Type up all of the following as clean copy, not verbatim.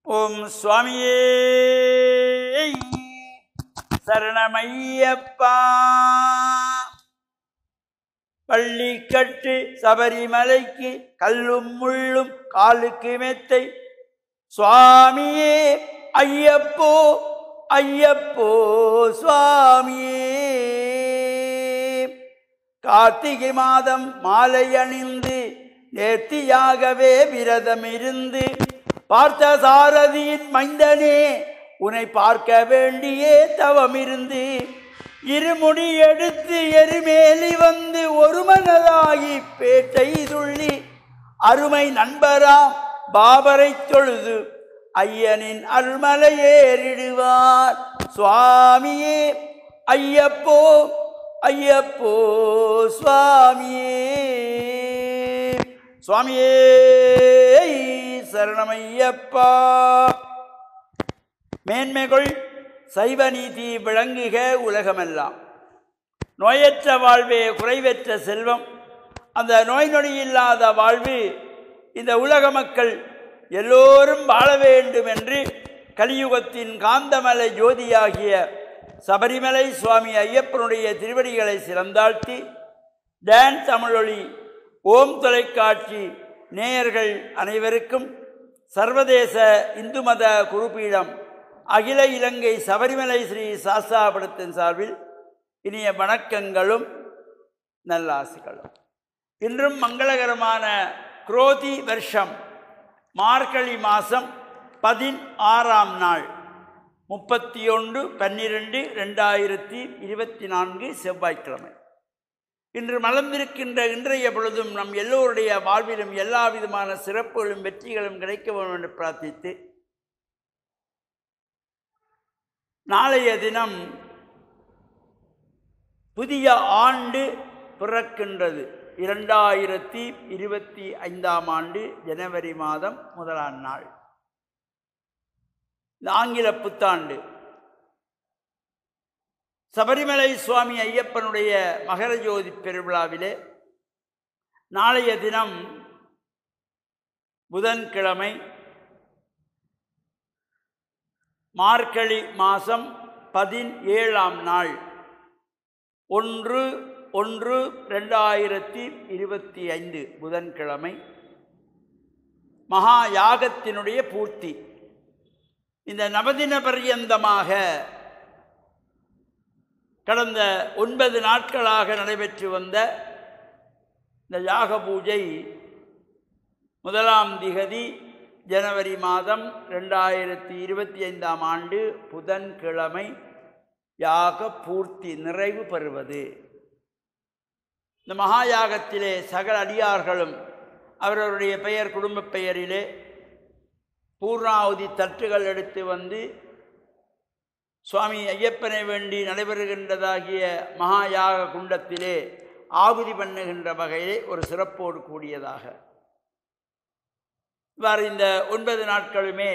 ஓம் சுவாமியே சரணமையப்பா. பள்ளிக்கட்டு சபரிமலைக்கு கல்லும் முள்ளும் காலுக்கு மெத்தை. சுவாமியே ஐயப்போ ஐயப்போ சுவாமியே. கார்த்திகை மாதம் மாலை அணிந்து நேர்த்தியாகவே விரதம் இருந்து பார்த்த சாரதியின் மைந்தனே உன்னை பார்க்க வேண்டியே தவமிருந்து இருமுடி எடுத்து எரிமேலி வந்து ஒரு மனதாகி பேட்டை துள்ளி அருமை நண்பராம் பாபரை தொழுது ஐயனின் அருள்மலை ஏறிடுவார். சுவாமியே ஐயப்போ ஐயப்போ சுவாமியே. சுவாமியே சரணமையப்பா. மேன்மைகள் சைவ நீதி விளங்குக உலகமெல்லாம். நோயற்ற வாழ்வே குறைவற்ற செல்வம். அந்த நோய் நொடி இல்லாத வாழ்வு இந்த உலக மக்கள் எல்லோரும் வாழ வேண்டும் என்று கலியுகத்தின் காந்தமலை ஜோதியாகிய சபரிமலை சுவாமி ஐயப்பனுடைய திருவடிகளை சிறந்தாழ்த்தி டான் தமிழொலி ஓம் தொலைக்காட்சி நேயர்கள் அனைவருக்கும் சர்வதேச இந்து மத குருபீடம் அகில இலங்கை சபரிமலை ஸ்ரீ சாஸ்தாபுரத்தின் சார்பில் இனிய வணக்கங்களும் நல்லாசிகளும். இன்றும் மங்களகரமான குரோதி வருஷம் மார்கழி மாதம் 16ஆம் நாள் 31/12/2024 செவ்வாய்க்கிழமை. இன்று மலர்ந்திருக்கின்ற இன்றைய பொழுதும் நம் எல்லோருடைய வாழ்விலும் எல்லா விதமான சிறப்புகளும் வெற்றிகளும் கிடைக்க வேண்டும் என்று பிரார்த்தித்து, நாளைய தினம் புதிய ஆண்டு பிறக்கின்றது. 2025ஆம் ஆண்டு ஜனவரி மாதம் 1ஆம் நாள். இந்த ஆங்கில புத்தாண்டு சபரிமலை சுவாமி ஐயப்பனுடைய மகர ஜோதி பெருவிழாவிலே நாளைய தினம் புதன்கிழமை மார்கழி மாதம் 17ஆம் நாள் 1/1/2025 புதன்கிழமை மகா யாகத்தினுடைய பூர்த்தி. இந்த நவதின பர்யந்தமாக கடந்த 9 நாட்களாக நடைபெற்று வந்த இந்த யாக பூஜை 1ஆம் திகதி ஜனவரி மாதம் 2025ஆம் ஆண்டு புதன்கிழமை யாக பூர்த்தி நிறைவு பெறுவது. இந்த மகா யாகத்திலே சகல அடியார்களும் அவரவருடைய பெயர் குடும்ப பெயரிலே பூர்ணாவதி தட்டுகள் எடுத்து வந்து சுவாமி ஐயப்பனை வேண்டி நடைபெறுகின்றதாகிய மகா யாக குண்டத்திலே ஆகுதி பண்ணுகின்ற வகையிலே ஒரு சிறப்போடு கூடியதாக இவ்வாறு இந்த 9 நாட்களுமே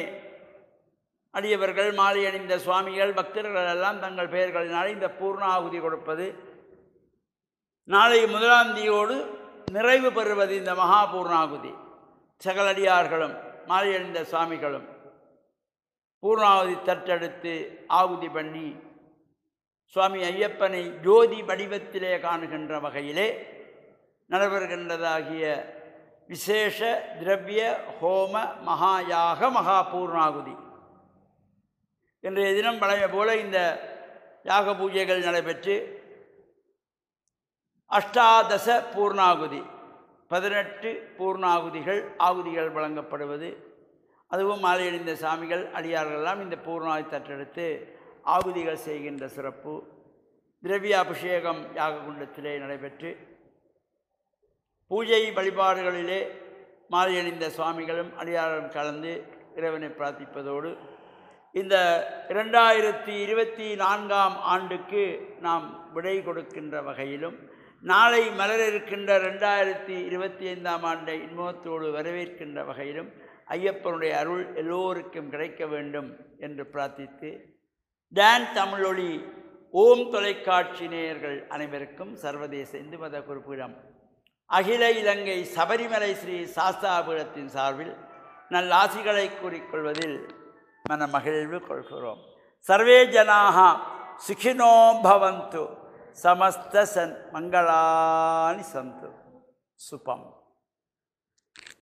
அடியவர்கள் மாலை அணிந்த சுவாமிகள் பக்தர்கள் எல்லாம் தங்கள் பெயர்களினால் இந்த பூர்ணாகுதி கொடுப்பது, நாளை 1ஆம் தேதியோடு நிறைவு பெறுவது இந்த மகா பூர்ணாகுதி. சகலடியார்களும் மாலை அணிந்த சுவாமிகளும் பூர்ணாகுதி தட்டெடுத்து ஆகுதி பண்ணி சுவாமி ஐயப்பனை ஜோதி வடிவத்திலே காணுகின்ற வகையிலே நடைபெறுகின்றதாகிய விசேஷ திரவிய ஹோம மகாயாக மகா பூர்ணாகுதி. இன்றைய தினம் பழைய போல இந்த யாக பூஜைகள் நடைபெற்று அஷ்டாதச பூர்ணாகுதி 18 பூர்ணாகுதிகள் ஆகுதிகள் வழங்கப்படுவது, அதுவும் மாலை அணிந்த சாமிகள் அடியார்களெல்லாம் இந்த பூர்ணாகுதி தட்டெடுத்து ஆகுதிகள் செய்கின்ற சிறப்பு திரவிய அபிஷேகம் யாக குண்டத்திலே நடைபெற்று பூஜை வழிபாடுகளிலே மாலை அணிந்த சுவாமிகளும் அடியார்களும் கலந்து இறைவனை பிரார்த்திப்பதோடு இந்த 2024ஆம் ஆண்டுக்கு நாம் விடை கொடுக்கின்ற வகையிலும் நாளை மலர இருக்கின்ற 2025ஆம் ஆண்டை இன்முகத்தோடு வரவேற்கின்ற வகையிலும் ஐயப்பனுடைய அருள் எல்லோருக்கும் கிடைக்க வேண்டும் என்று பிரார்த்தித்து, டான் தமிழொலி ஓம் தொலைக்காட்சி நேயர்கள் அனைவருக்கும் சர்வதேச இந்து மத குறிப்பிடம் அகில இலங்கை சபரிமலை ஸ்ரீ சாஸ்தாபுரத்தின் சார்பில் நல்லாசிகளை கூறிக்கொள்வதில் மன மகிழ்வு கொள்கிறோம். சர்வே ஜனாக சுகினோ பவந்து, சமஸ்த மங்களானி சந்து. சுபம்.